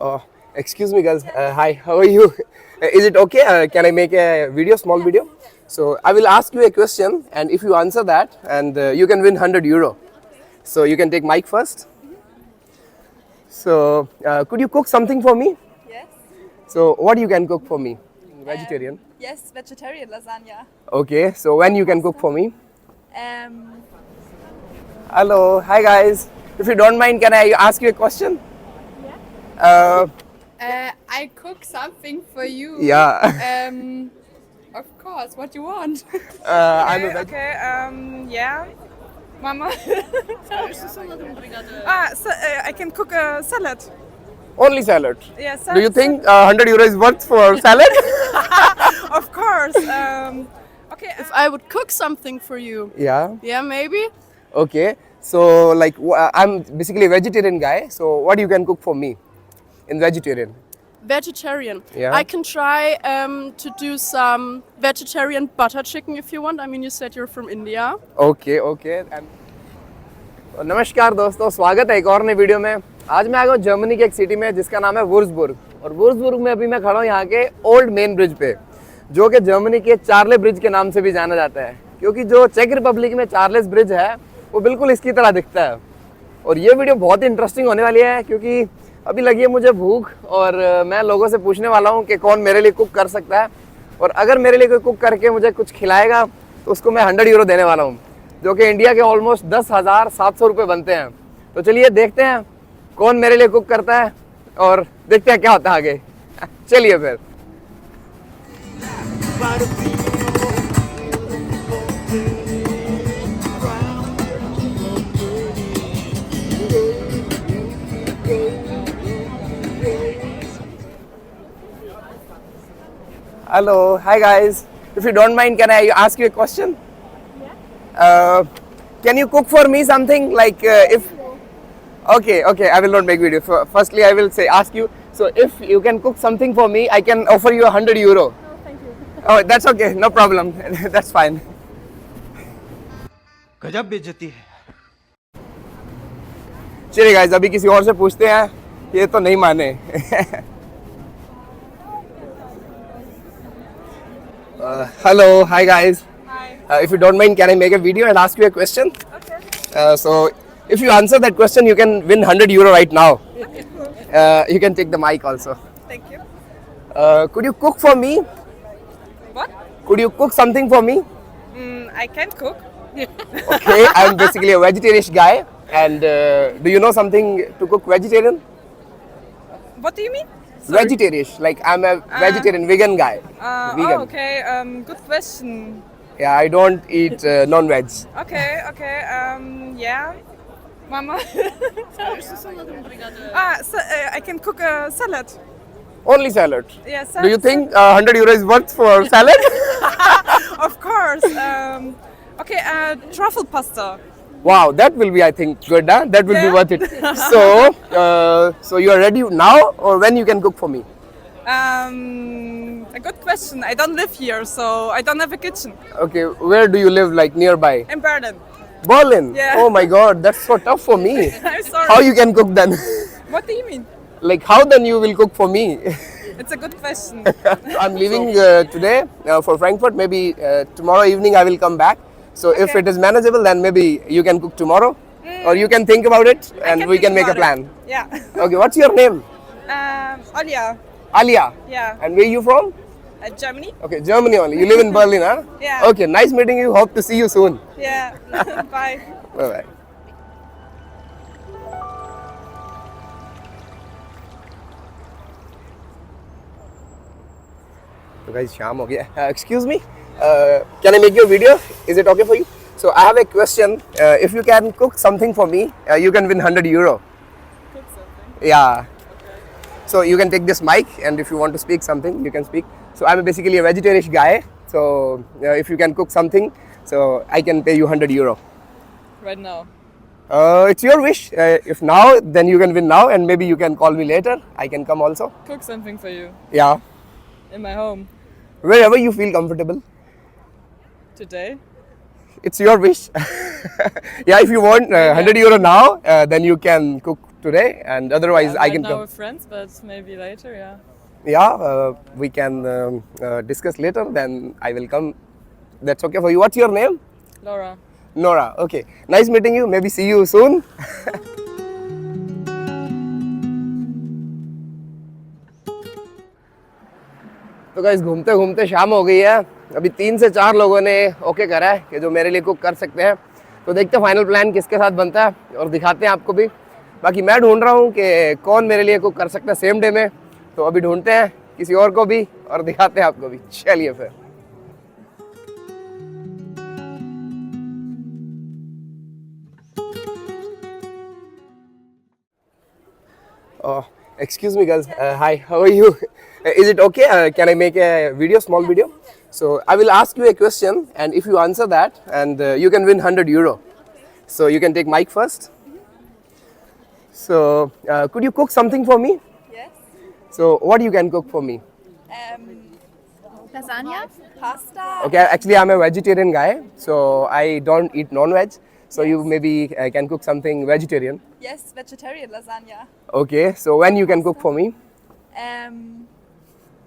Oh, excuse me, girls. Hi, how are you? Is it okay? Can I make a video, small video? So I will ask you a question, and if you answer that, and you can win €100. So you can take mic first. So could you cook something for me? Yes. So what you can cook for me? Vegetarian. Yes, vegetarian lasagna. Okay. So when you can cook for me? Um, Hello. Hi, guys. If you don't mind, can I ask you a question? I cook something for you. Yeah. Of course. What you want? I'm a veg. okay, yeah. Mama. I can cook a salad. Only salad. Yeah, Do you think €100 is worth for salad? Of course. Okay. If I would cook something for you. Yeah. Yeah, maybe. Okay. So like I'm basically a vegetarian guy. So what you can cook for me in vegetarian? Vegetarian. Yeah. I can try to do some vegetarian butter chicken if you want. I mean, you said you're from India. Okay okay नमस्कार दोस्तों, स्वागत है एक और नई video में। आज मैं आ गया हूँ जर्मनी के एक सिटी में जिसका नाम है वुर्ज़बुर्ग, और वुर्ज़बुर्ग में अभी मैं खड़ा हूँ यहाँ के ओल्ड मेन ब्रिज पे, जो कि जर्मनी के चार्ले ब्रिज के नाम से भी जाना जाता है, क्योंकि जो चेक रिपब्लिक में चार्लेस ब्रिज है वो बिल्कुल इसकी तरह दिखता है। और ये वीडियो बहुत ही इंटरेस्टिंग होने वाली है, क्योंकि अभी लगी है मुझे भूख और मैं लोगों से पूछने वाला हूँ कि कौन मेरे लिए कुक कर सकता है, और अगर मेरे लिए कोई कुक करके मुझे कुछ खिलाएगा तो उसको मैं €100 देने वाला हूँ, जो कि इंडिया के ऑलमोस्ट 10,700 रुपये बनते हैं। तो चलिए देखते हैं कौन मेरे लिए कुक करता है और देखते हैं क्या होता है आगे। चलिए फिर। Hello, hi guys. If you don't mind, can I ask you a question? Yeah. Can you cook for me something like if? Okay, I will not make video. Firstly, I will ask you. So if you can cook something for me, I can offer you €100. Oh, thank you. Oh, that's okay, no problem. That's fine. गजब बेइज्जती है। चलिए guys, अभी किसी और से पूछते हैं, ये तो नहीं माने। Hello, hi guys. Hi. If you don't mind, can I make a video and ask you a question? Okay. So if you answer that question, you can win €100 right now. You can take the mic also. Thank you. Could you cook for me? What? Could you cook something for me? I can cook. Okay, I'm basically a vegetarian guy, and do you know something to cook vegetarian? What do you mean? Vegetarian, like I'm a vegetarian, vegan guy. Vegan. Oh, okay. Good question. Yeah, I don't eat non-veg. Okay. Yeah. Mama. I can cook a salad. Only salad. Yeah, salad. Do you think €100 is worth for salad? Of course. Okay, truffle pasta. Wow, that will be, I think, good. Huh? That will be Yeah. worth it. So you are ready now, or when you can cook for me? A good question. I don't live here, so I don't have a kitchen. Okay, where do you live? Like nearby? In Berlin. Berlin. Yeah. Oh my God, that's so tough for me. I'm sorry. How you can cook then? What do you mean? Like how then you will cook for me? It's a good question. I'm leaving today for Frankfurt. Maybe tomorrow evening I will come back. So if Okay. it is manageable, then maybe you can cook tomorrow, or you can think about it, and we can think make a about plan. it. Yeah. Okay, what's your name? Olia. Alia. Yeah. And where you from? Germany. Okay, Germany only. You live in Berlin, huh? Yeah. Okay, nice meeting you. Hope to see you soon. Yeah. Bye. Bye bye. So guys, शाम हो गया. Excuse me. Can I make your video? Is it okay for you? So I have a question. If you can cook something for me, you can win €100. Cook something. Yeah. So you can take this mic, and if you want to speak something, you can speak. So I'm basically a vegetarian guy. So if you can cook something, so I can pay you €100. Right now. It's your wish. If now, then you can win now, and maybe you can call me later. I can come also. Cook something for you. Yeah. In my home. Wherever you feel comfortable. Today. It's your wish. Yeah, if you want €100 now, then you can cook today, and otherwise I right can now come. with friends, but maybe later, yeah. Yeah, we can discuss later. Then I will come. That's okay for you. What's your name? Laura. Nora. Okay. Nice meeting you. Maybe see you soon. तो guys घूमते घूमते शाम हो गई है। अभी 3 से 4 लोगों ने ओके करा है कि जो मेरे लिए कुक कर सकते हैं। तो देखते हैं फाइनल प्लान किसके साथ बनता है और दिखाते हैं आपको भी। बाकी मैं ढूंढ रहा हूँ कि कौन मेरे लिए कुक कर सकता है सेम डे में। तो अभी ढूंढते हैं किसी और को भी और दिखाते हैं आपको भी। चलिए फिर। Oh, excuse me, girls. Hi, how are you? Is it okay? Can I make a video, small video? So I will ask you a question, and if you answer that, and you can win 100 euro. So you can take mic first. So could you cook something for me? Yes. So what you can cook for me? Lasagna, pasta. Okay, actually I'm a vegetarian guy, so I don't eat non-veg. So you maybe can cook something vegetarian. Yes, vegetarian lasagna. Okay, so when you can cook for me?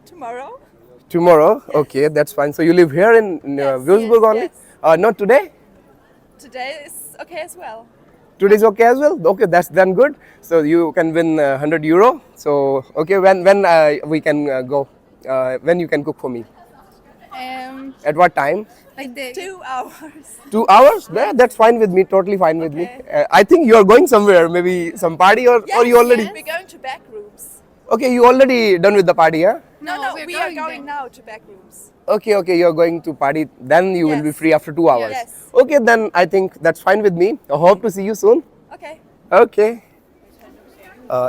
Tomorrow. Tomorrow. Okay, that's fine. So you live here in Würzburg only? yes. Not today? Today is okay as well. Today's okay as well? Okay, that's then good. So you can win 100 euro. So, okay, when we can go? When you can cook for me? At what time? Like 2 hours. 2 hours? Yeah, that's fine with me, totally fine with me. I think you're going somewhere, maybe some party or you already... We're going to back rooms. Okay, you already done with the party, yeah? No, we are going now to back rooms. Okay, you're going to party, then you will be Yes. free after 2 hours. Yes. Okay, then I think that's fine with me. I hope to see you soon. Okay. Okay.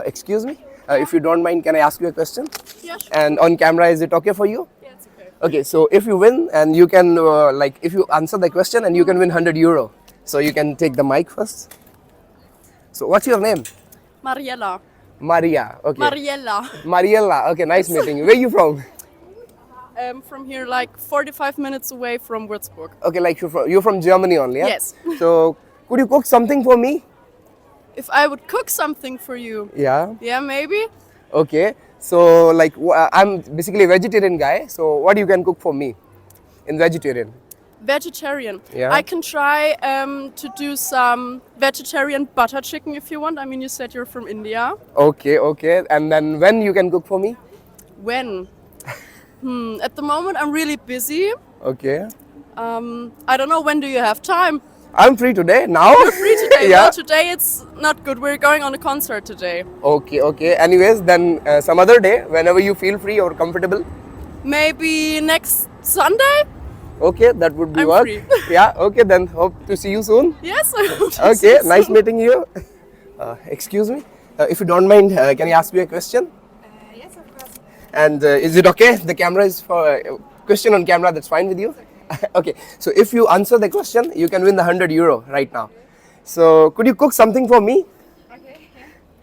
Excuse me, if you don't mind, can I ask you a question? Yeah, sure. And on camera, is it okay for you? Yeah, it's okay. Okay, so if you win and you can, if you answer the question and you can win 100 euro. So you can take the mic first. So what's your name? Mariella. Maria. Okay. Mariella. Mariella. Okay, nice meeting you. Where are you from? From here, like 45 minutes away from Würzburg. Okay, like you're from Germany only, yeah? Yes. So could you cook something for me? If I would cook something for you, Yeah. yeah, maybe. Okay. So like I'm basically a vegetarian guy. So what you can cook for me in vegetarian? Vegetarian. Yeah. I can try to do some vegetarian butter chicken if you want. I mean, you said you're from India. Okay. And then when you can cook for me? When? At the moment, I'm really busy. Okay. I don't know, when do you have time? I'm free today. Now? Free today? Yeah. Well, today it's not good. We're going on a concert today. Okay. Anyways, then some other day, whenever you feel free or comfortable. Maybe next Sunday? Okay, that would be I'm work. free. Yeah. Okay, then hope to see you soon. Yes, I hope to Okay, see you nice soon. meeting you. Excuse me, if you don't mind, can I ask you a question? Yes, of course. And is it okay? The camera is for question on camera. That's fine with you? Okay. So if you answer the question, you can win the 100 euro right now. So could you cook something for me? Okay.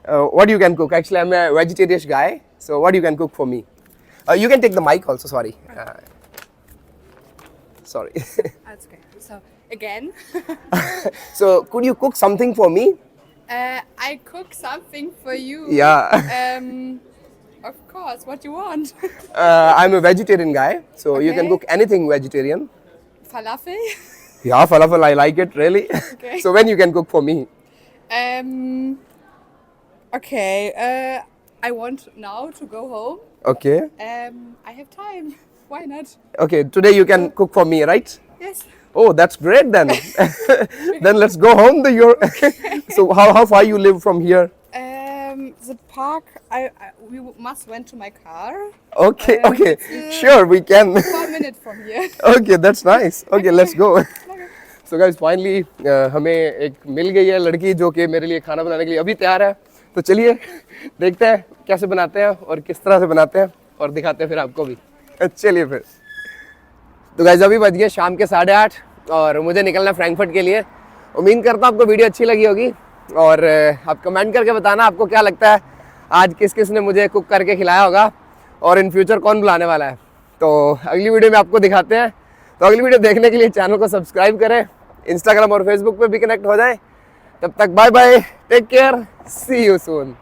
What you can cook? Actually, I'm a vegetarian guy. So what you can cook for me? You can take the mic also. Sorry. Sorry. That's okay. So again, So could you cook something for me? I cook something for you. Yeah. Of course. What you want? I'm a vegetarian guy. So you can Okay. cook anything vegetarian. Falafel. Yeah, falafel, I like it really. Okay. So when you can cook for me? Okay. I want now to go home. Okay. I have time. Why not? Okay, today you can cook for me, right? Yes. Oh, that's great then. Then let's go home. So how far you live from here? The park. We must went to my car. Okay. Sure, we can. 4 minutes from here. Okay, that's nice. Okay, let's go. So guys, finally हमें एक मिल गई है लड़की जो कि मेरे लिए खाना बनाने के लिए अभी तैयार है. तो चलिए देखते हैं कैसे बनाते हैं और किस तरह से बनाते हैं और दिखाते हैं फिर आपको भी. चलिए फिर. तो गाइस अभी बज गए शाम के 8:30 और मुझे निकलना है फ्रैंकफर्ट के लिए. उम्मीद करता हूँ आपको वीडियो अच्छी लगी होगी और आप कमेंट करके बताना आपको क्या लगता है आज किस किस ने मुझे कुक करके खिलाया होगा और इन फ्यूचर कौन बुलाने वाला है. तो अगली वीडियो में आपको दिखाते हैं. तो अगली वीडियो देखने के लिए चैनल को सब्सक्राइब करें, इंस्टाग्राम और फेसबुक पे भी कनेक्ट हो जाए तब तक bye bye, take care, see you soon.